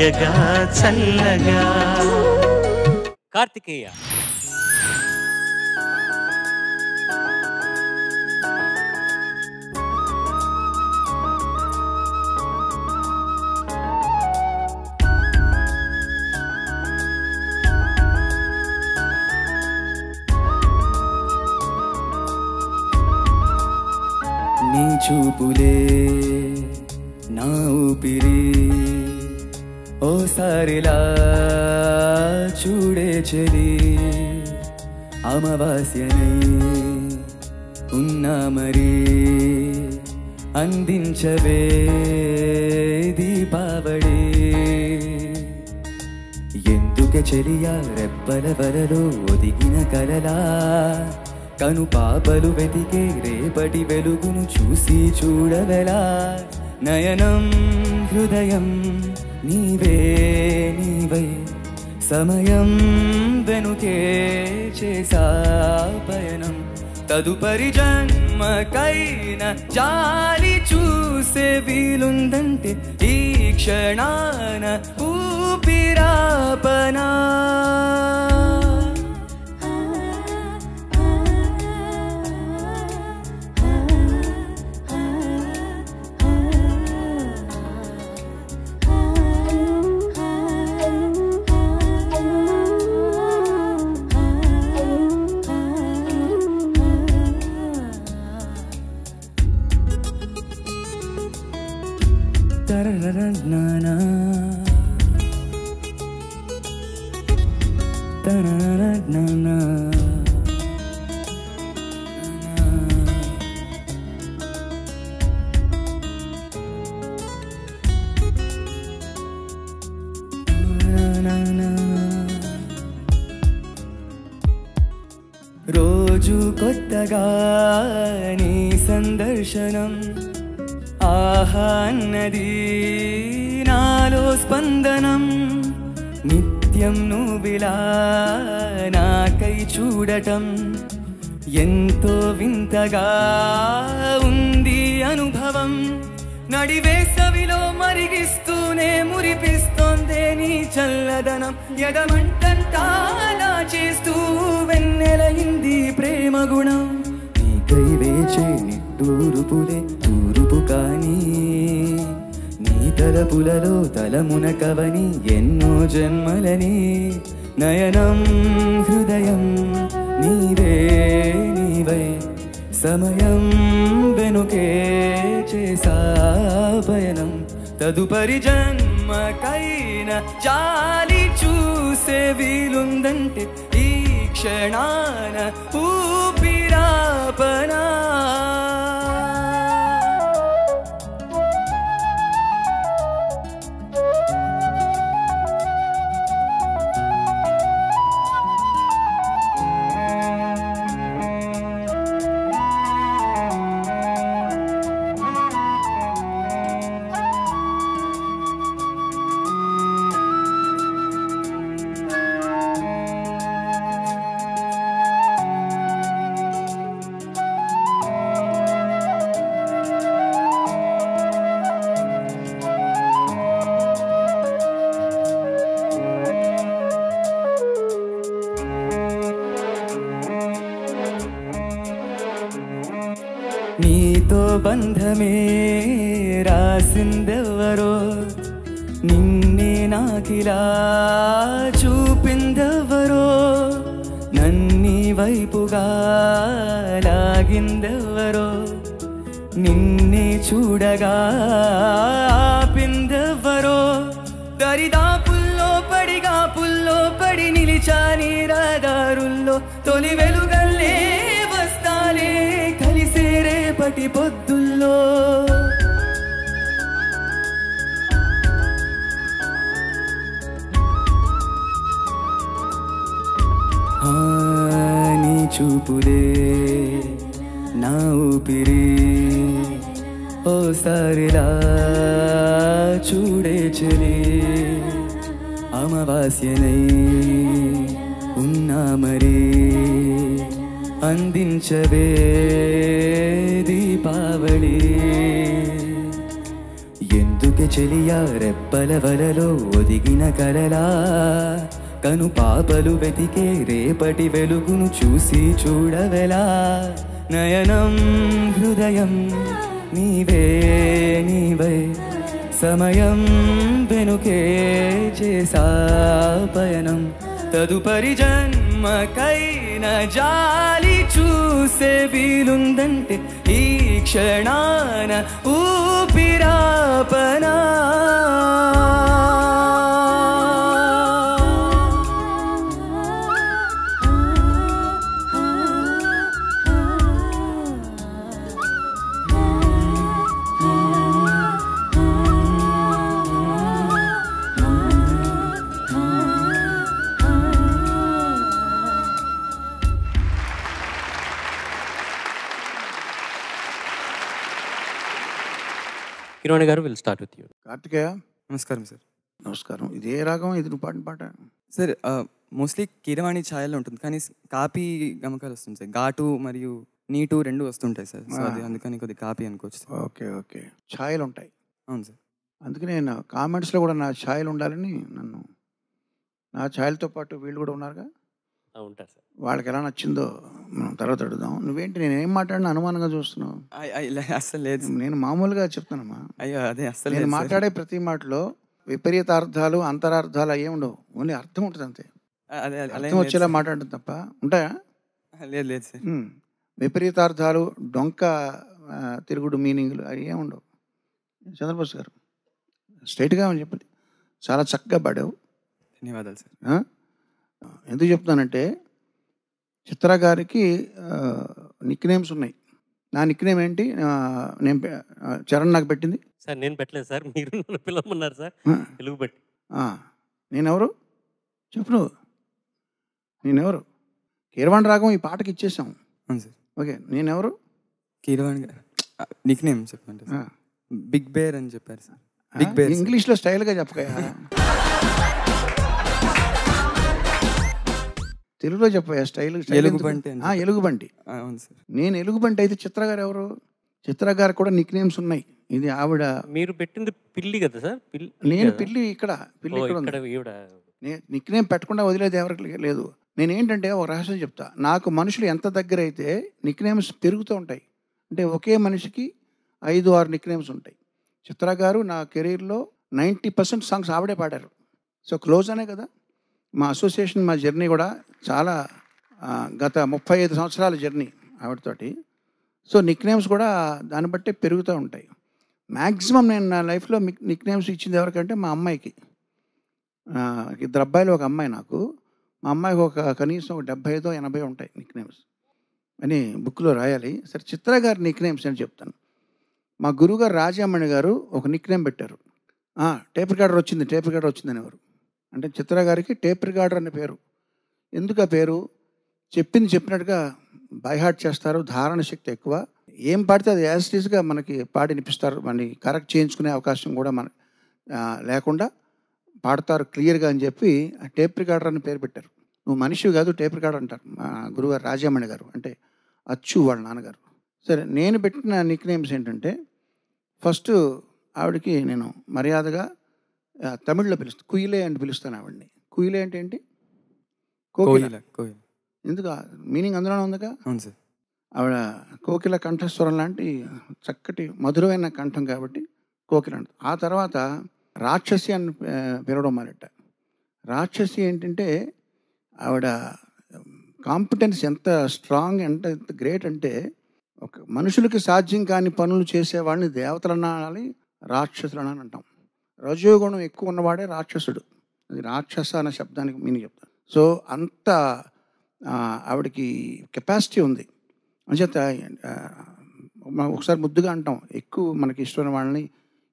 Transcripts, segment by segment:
తీయగా చల్లగా. కార్తికేయ. నీ చూపులే నా ఊపిరి ఓసారిలా చూడే చెలి అమావాస్యనై ఉన్నా మరి అందించవే దీపావళి. ఎందుకే చెలియా రెప్పల వలలో ఒదిగిన కలలా కను పాపలు వెతికే రేపటి వెలుగును చూసి చూడవెలా. నయనం హృదయం నీవే నీవై సమయం వెనుకే చేసా పయనం. తదుపరి జన్మకైన జాలి చూసే వీలుందంటే ఈ క్షణాన ఊపిరాపనా. Ta-ra-ra-ra-na-na Ta-ra-ra-ra-na-na రోజు కొత్తగా నీ సందర్శనం ఆహా అన్నది నాలో స్పందనం. నిత్యం నువ్విలా నాకై చూడటం ఎంతో వింతగా ఉంది అనుభవం. నడివేసవిలో మరిగిస్తూనే మురిపిస్తోందే నీ చల్లదనం. ఎడమంటంటాలా చేస్తూ వెన్నెలయింది ప్రేమ గుణం. నీకై వేచే నిట్టూరుపులే తూరుపు కానీ నీ తలపులలో తలమునకవని ఎన్నో జన్మలని. నయనం హృదయం నీవే నీవై సమయం వెనుకే చేసా పయనం. తదుపరి జన్మకైన జాలి చూసే వీలుందంటే ఈ క్షణాన ఊపిరాపనా. నీతో బంధమే రాసిందెవరో నిన్నే నాకిలా చూపిందెవరో. నన్ని వైపుగా లాగిందెవరో నిన్నే చూడగా ఆపిందెవరో. దరిదాపుల్లో పడిగా పుల్లో పడి నిలిచా నీ రహదారుల్లో. తొలి వెలుగల్లే వస్తాలే కలిసే రేపటి పొద్దుల్లో. నీ చూపులే నా ఊపిరి ఓసారిలా చూడే చెలి అమావాస్యనై ఉన్నా మరి అందించవే దీపావళి. ఎందుకు వెతికే చెలియా రెప్పల వలలో ఒదిగిన కలలా కను పాపలు వెతికే రేపటి వెలుగును చూసి చూడవెలా నయనం హృదయం నీవే నీవై సమయం వెనుకే చేసా పయనం తదుపరి జన్మకైన జాలి చూసే వీలుందంటే ఈ క్షణాన ఊపిరాపనా Kiran garu will start with you. Karthikeya నమస్కారం సార్. నమస్కారం. ఇదే రాగం, ఇది నువ్వు పాడిన పాట? సార్ మోస్ట్లీ కీరవాణి ఛాయల్లో ఉంటుంది, కానీ కాపీ గమకాలు వస్తుంది సార్. ఘాటు మరియు నీటు రెండు వస్తుంటాయి సార్. సో అది అందుకని కొద్ది కాపీ అనుకోవచ్చు సార్. Okay okay. ఛాయలు ఉంటాయి. అవును సార్. అందుకని నేను కామెంట్స్లో కూడా నా ఛాయలు ఉండాలని నా ఛాయలతో పాటు వీళ్ళు కూడా ఉన్నారుగా, ఉంటారు సార్. వాళ్ళకి ఎలా నచ్చిందో మనం తర్వాత అడుగుదాం. నువ్వేంటి నేను ఏం మాట్లాడినా అనుమానంగా చూస్తున్నావు? అస్సలు లేదు. నేను మామూలుగా చెప్తానమ్మా. అయ్యో అదే అస్సలు నేను మాట్లాడే ప్రతి మాటలో విపరీతార్థాలు అంతరార్థాలు అయ్యే ఉండవు. ఓన్లీ అర్థం ఉంటుంది అంతే. అర్థం వచ్చేలా మాట్లాడటం తప్ప ఉంటాయా? లేదు లేదు సార్. విపరీతార్థాలు డొంక తిరుగుడు మీనింగ్లు అవి ఏమి ఉండవు. చంద్రబోస్ గారు స్ట్రైట్గా చెప్పండి. చాలా చక్కగా పాడావు. ధన్యవాదాలు సార్. ఎందుకు చెప్తానంటే చిత్ర గారికి నిక్ నేమ్స్ ఉన్నాయి. నా నిక్ నేమ్ ఏంటి? నేను చరణ్ నాకు పెట్టింది సార్. నేను పెట్టలేదు సార్, మీరు నన్ను పిలవమన్నారు సార్. తెలుగు పెట్టి. నేనెవరు చెప్పు నువ్వు? నేనెవరు? కీరవాణి రాగం ఈ పాటకి ఇచ్చేసాం. అవును సార్. ఓకే. నేనెవరు? కీరవాణి నిక్ నేమ్ చెప్పండి. బిగ్ బేర్ అని చెప్పారు సార్. బిగ్ బేర్ ఇంగ్లీష్లో స్టైల్గా చెప్పకయా, తెలుగులో చెప్పయా స్టైల్. ఎలుగుబంటి. ఎలుగుబంటి. అవును సార్. నేను ఎలుగుబంటి అయితే చిత్ర గారు ఎవరు? చిత్ర గారు కూడా నిక్ నేమ్స్ ఉన్నాయి. ఇది ఆవిడ. మీరు పెట్టింది పిల్లి కదా సార్? నేను పిల్లి ఇక్కడ నిక్ నేమ్ పెట్టకుండా వదిలేదు ఎవరికి లేదు. నేనేంటంటే ఒక రహస్యం చెప్తా. నాకు మనుషులు ఎంత దగ్గర అయితే నిక్ నేమ్స్ పెరుగుతూ ఉంటాయి. అంటే ఒకే మనిషికి 5-6 నిక్ నేమ్స్ ఉంటాయి. చిత్ర గారు నా కెరీర్లో 90% సాంగ్స్ ఆవిడే పాడారు. సో క్లోజ్ అనే కదా మా అసోసియేషన్, మా జర్నీ కూడా చాలా గత 35 సంవత్సరాల జర్నీ ఆవిడతోటి. సో నిక్ నేమ్స్ కూడా దాన్ని బట్టి పెరుగుతూ ఉంటాయి. మ్యాక్సిమం నేను నా లైఫ్లో నిక్ నేమ్స్ ఇచ్చింది ఎవరికంటే మా అమ్మాయికి. 2 అబ్బాయిలు, ఒక అమ్మాయి. నాకు మా అమ్మాయికి కనీసం 75-80 ఉంటాయి నిక్ నేమ్స్ అని బుక్లో రాయాలి. సరే, చిత్ర గారి నిక్ నేమ్స్ అని చెప్తాను. మా గురువుగారు రాజామణి గారు ఒక నిక్ నేమ్ పెట్టారు. టేప్ రికార్డర్ వచ్చింది అనేవారు. అంటే చిత్ర గారికి టేప్ రికార్డర్ అనే పేరు. ఎందుకు ఆ పేరు? చెప్పింది చెప్పినట్టుగా బైహార్ట్ చేస్తారు, ధారణ శక్తి ఎక్కువ. ఏం పాడితే అది యాజిటీస్గా మనకి పాడి వినిపిస్తారు. మనకి కరెక్ట్ చేయించుకునే అవకాశం కూడా మన లేకుండా పాడతారు క్లియర్గా అని చెప్పి ఆ టేప్ రికార్డర్ అని పేరు పెట్టారు. నువ్వు మనిషి కాదు, టేప్ రికార్డర్ అంటారు మా గురువుగారు రాజామణి గారు, అంటే అచ్చు వాళ్ళ నాన్నగారు. సరే, నేను పెట్టిన నిక్ నేమ్స్ ఏంటంటే, ఫస్ట్ ఆవిడకి నేను మర్యాదగా తమిళ్లో పిలుస్తాను, కుయిలే అని పిలుస్తాను ఆవిడని. కుయిలే అంటే ఏంటి? కోకిల. ఎందుకు మీనింగ్ అందులోనే ఉందిగా. అవును సార్. ఆవిడ కోకిల కంఠస్వరం లాంటి చక్కటి మధురమైన కంఠం కాబట్టి కోకిల అంట. ఆ తర్వాత రాక్షసి అని పిలవడం మొదలెట్ట. రాక్షసి ఏంటంటే ఆవిడ కాంపిటెన్స్ ఎంత స్ట్రాంగ్, ఎంత గ్రేట్ అంటే, ఒక మనుషులకి సాధ్యం కాని పనులు చేసేవాడిని దేవతలు అనాలి, రాక్షసులు అని అంటాం. రజోగుణం ఎక్కువ ఉన్నవాడే రాక్షసుడు. అది రాక్షస అనే శబ్దానికి మీనింగ్ చెప్తాను. సో అంత ఆవిడకి కెపాసిటీ ఉంది. అంచేత మనం ఒకసారి ముద్దుగా అంటాం, ఎక్కువ మనకి ఇష్టమైన వాళ్ళని,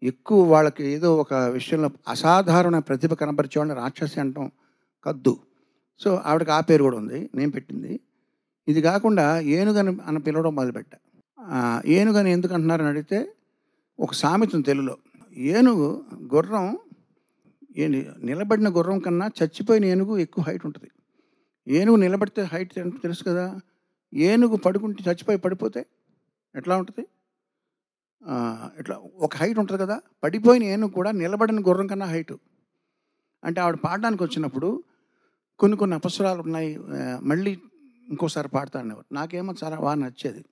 ఎక్కువ వాళ్ళకి ఏదో ఒక విషయంలో అసాధారణ ప్రతిభ కనపరిచేవాడిని రాక్షసి అంటాం, కద్దు. సో ఆవిడకి ఆ పేరు కూడా ఉంది, నేను పెట్టింది. ఇది కాకుండా ఏనుగని అని పిలవడం మొదలుపెట్టా. ఏనుగని ఎందుకు అంటున్నారని అడిగితే, ఒక సామెత తెలుగులో, ఏనుగు గుర్రం నిలబడిన గుర్రం కన్నా చచ్చిపోయిన ఏనుగు ఎక్కువ హైట్ ఉంటుంది. ఏనుగు నిలబడితే హైట్ తెలుసు కదా. ఏనుగు పడుకుంటే చచ్చిపోయి పడిపోతే ఎట్లా ఉంటుంది? ఇట్లా ఒక హైట్ ఉంటుంది కదా, పడిపోయిన ఏనుగు కూడా నిలబడిన గుర్రం కన్నా హైటు. అంటే ఆవిడ పాడడానికి వచ్చినప్పుడు కొన్ని అపస్వరాలు ఉన్నాయి, మళ్ళీ ఇంకోసారి పాడతాను. నాకేమో చాలా బాగా నచ్చేది.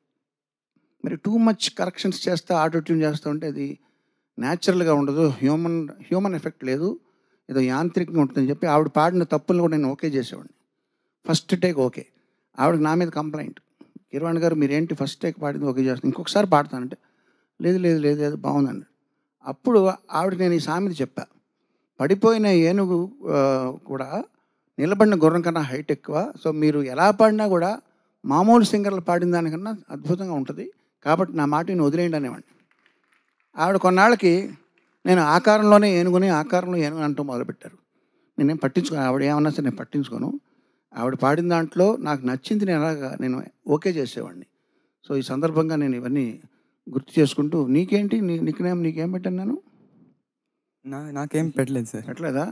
మరి టూ మచ్ కరెక్షన్స్ చేస్తా, ఆటో ట్యూన్ చేస్తూ ఉంటే అది న్యాచురల్గా ఉండదు, హ్యూమన్ ఎఫెక్ట్ లేదు, ఏదో యాంత్రికంగా ఉంటుందని చెప్పి ఆవిడ పాడిన తప్పులను కూడా నేను ఓకే చేసేవాడిని. First take okay. ఆవిడకి నా మీద కంప్లైంట్, కీరవాణి గారు మీరేంటి ఫస్ట్ టేక్ పాడింది ఓకే చేస్తాను, ఇంకొకసారి పాడతానంటే లేదు లేదు లేదు లేదు బాగుందండి. అప్పుడు ఆవిడకి నేను ఈ సామెత చెప్పా, పడిపోయిన ఏనుగు కూడా నిలబడిన గుర్రం కన్నా హైట్ ఎక్కువ. సో మీరు ఎలా పాడినా కూడా మామూలు సింగర్లు పాడిన దానికన్నా అద్భుతంగా ఉంటుంది, కాబట్టి నా మాటని వదిలేయండి అనేవాడిని. ఆవిడ కొన్నాళ్ళకి నేను ఆకారంలోనే ఏనుగుని అంటూ మొదలుపెట్టారు. నేనేం పట్టించుకోను, ఆవిడ ఏమన్నా సరే నేను పట్టించుకోను. ఆవిడ పాడిన దాంట్లో నాకు నచ్చింది నేను ఓకే చేసేవాడిని. సో ఈ సందర్భంగా నేను ఇవన్నీ గుర్తు చేసుకుంటూ, నీకేంటి నీకేం పెట్టాను నేను? నాకేం పెట్టలేదు సార్. పెట్టలేదా?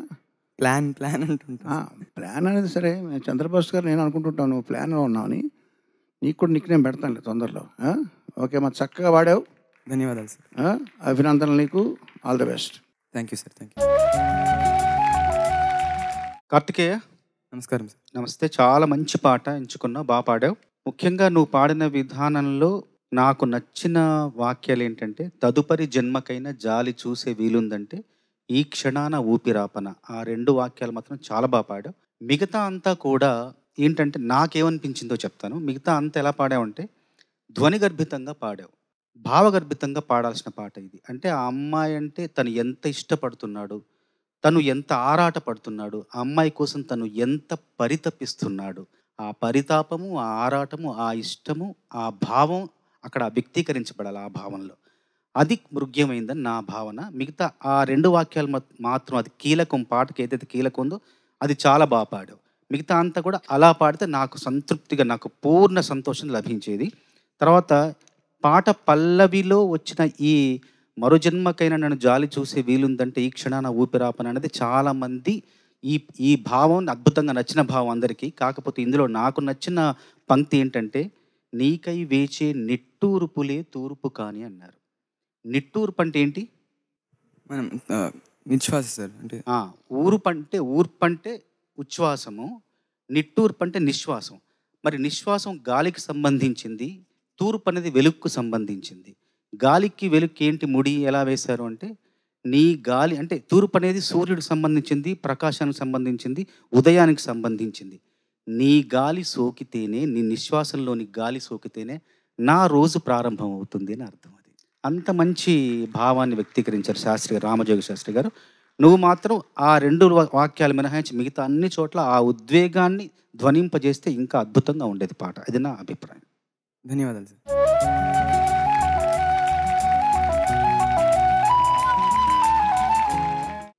ప్లాన్ అంటుంటా. ప్లాన్ అనేది సరే, చంద్రబాబు గారు నేను అనుకుంటుంటాను నువ్వు ప్లాన్లో ఉన్నావని. నీకు కూడా నిక్నేమ్ పెడతానులే తొందరలో. ఓకే, మరి చక్కగా వాడావు, ధన్యవాదాలు సార్. అభినందనలు నీకు, all the best. Thank you sir. Thank you. Karthikeya నమస్కారం సార్. నమస్తే. చాలా మంచి పాట ఎంచుకున్నావు, బాగా పాడావు. ముఖ్యంగా నువ్వు పాడిన విధానంలో నాకు నచ్చిన వాక్యాలు ఏంటంటే, తదుపరి జన్మకైనా జాలి చూసే వీలుందంటే ఈ క్షణాన ఊపిరాపన. ఆ 2 వాక్యాలు మాత్రం చాలా బాగా పాడావు. మిగతా అంతా కూడా ఏంటంటే నాకేమనిపించిందో చెప్తాను. మిగతా అంతా ఎలా పాడావంటే ధ్వనిగర్భితంగా పాడావు, భావగర్భితంగా పాడాల్సిన పాట ఇది. అంటే ఆ అమ్మాయి అంటే తను ఎంత ఇష్టపడుతున్నాడు, తను ఎంత ఆరాట పడుతున్నాడు, ఆ అమ్మాయి కోసం తను ఎంత పరితపిస్తున్నాడు, ఆ పరితాపము, ఆ ఆరాటము, ఆ ఇష్టము, ఆ భావం అక్కడ వ్యక్తీకరించబడాలి. ఆ భావంలో అది మృగ్యమైందని నా భావన. మిగతా ఆ 2 వాక్యాలు మాత్రం అది కీలకం, పాటకి ఏదైతే కీలకం ఉందో అది చాలా బాగా పాడావు. మిగతా అంతా కూడా అలా పాడితే నాకు సంతృప్తిగా, నాకు పూర్ణ సంతోషం లభించేది. తర్వాత పాట పల్లవిలో వచ్చిన ఈ మరో జన్మకైనా నన్ను జాలి చూసే వీలుందంటే ఈ క్షణాన ఊపిరాపన అనేది చాలామంది ఈ భావం అద్భుతంగా నచ్చిన భావం అందరికీ. కాకపోతే ఇందులో నాకు నచ్చిన పంక్తి ఏంటంటే, నీకై వేచే నిట్టూర్పులే తూర్పు కాని అన్నారు. నిట్టూర్పు అంటే ఏంటి? మనం విశ్వాస సార్. అంటే ఊర్పంటే ఉచ్ఛ్వాసము, నిట్టూర్పు అంటే నిశ్వాసం. మరి నిశ్వాసం గాలికి సంబంధించింది, తూర్పు అనేది వెలుగుకు సంబంధించింది. గాలికి వెలుగుకి ఏంటి ముడి ఎలా వేశారు అంటే, నీ గాలి అంటే తూర్పు అనేది సూర్యుడికి సంబంధించింది, ప్రకాశానికి సంబంధించింది, ఉదయానికి సంబంధించింది. నీ గాలి సోకితేనే, నీ నిశ్వాసంలోని గాలి సోకితేనే నా రోజు ప్రారంభం అవుతుంది అని అర్థం. అది అంత మంచి భావాన్ని వ్యక్తీకరించారు శాస్త్రి గారు, రామజోగి శాస్త్రి గారు. నువ్వు మాత్రం ఆ 2 వాక్యాలు మినహాయించి మిగతా అన్ని చోట్ల ఆ ఉద్వేగాన్ని ధ్వనింపజేస్తే ఇంకా అద్భుతంగా ఉండేది పాట. అది నా అభిప్రాయం. ధన్యవాదాలు సార్.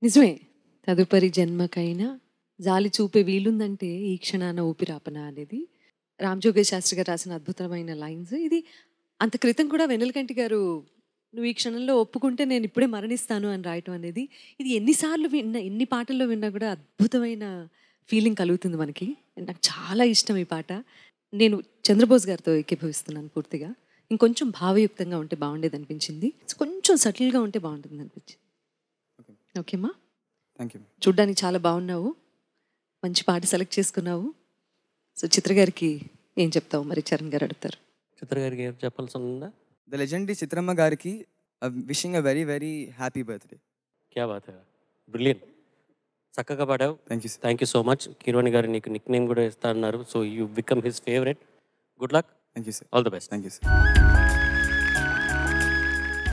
నిజమే, తదుపరి జన్మకైనా జాలి చూపే వీలుందంటే ఈ క్షణాన ఊపిరాపన అనేది రామజోగయ్య శాస్త్రి గారు రాసిన అద్భుతమైన లైన్స్. ఇది అంత క్రితం కూడా వెన్నెలకంటి గారు నువ్వు ఈ క్షణంలో ఒప్పుకుంటే నేను ఇప్పుడే మరణిస్తాను అని రాయటం అనేది, ఇది ఎన్నిసార్లు విన్నా, ఎన్ని పాటల్లో విన్నా కూడా అద్భుతమైన ఫీలింగ్ కలుగుతుంది మనకి. నాకు చాలా ఇష్టం ఈ పాట. నేను చంద్రబోస్ గారితో ఏకీభవిస్తున్నాను పూర్తిగా. ఇంకొంచెం భావయుక్తంగా ఉంటే బాగుండేది అనిపించింది, కొంచెం సటిల్గా ఉంటే బాగుంటుంది అనిపించింది. ఓకేమ్మా, థ్యాంక్ యూ. చూడ్డానికి చాలా బాగున్నావు, మంచి పాట సెలెక్ట్ చేసుకున్నావు. సో చిత్ర గారికి ఏం చెప్తావు మరి? చరణ్ గారు అడుగుతారు. చిత్ర గారికి ఏం చెప్పాల్సి ఉందా? ద లెజెండరీ చిత్రమ్మ గారికి wishing a very very happy birthday. క్యా బాత్ హై, బ్రిలియంట్, చక్కగా పాడావు. Thank you sir. Thank you so much. Keeravani గారు నీకు నిక్ నేమ్ కూడా ఇస్తా అన్నారు. So you become his favourite. Good luck. Thank you sir. All the best. Thank you sir.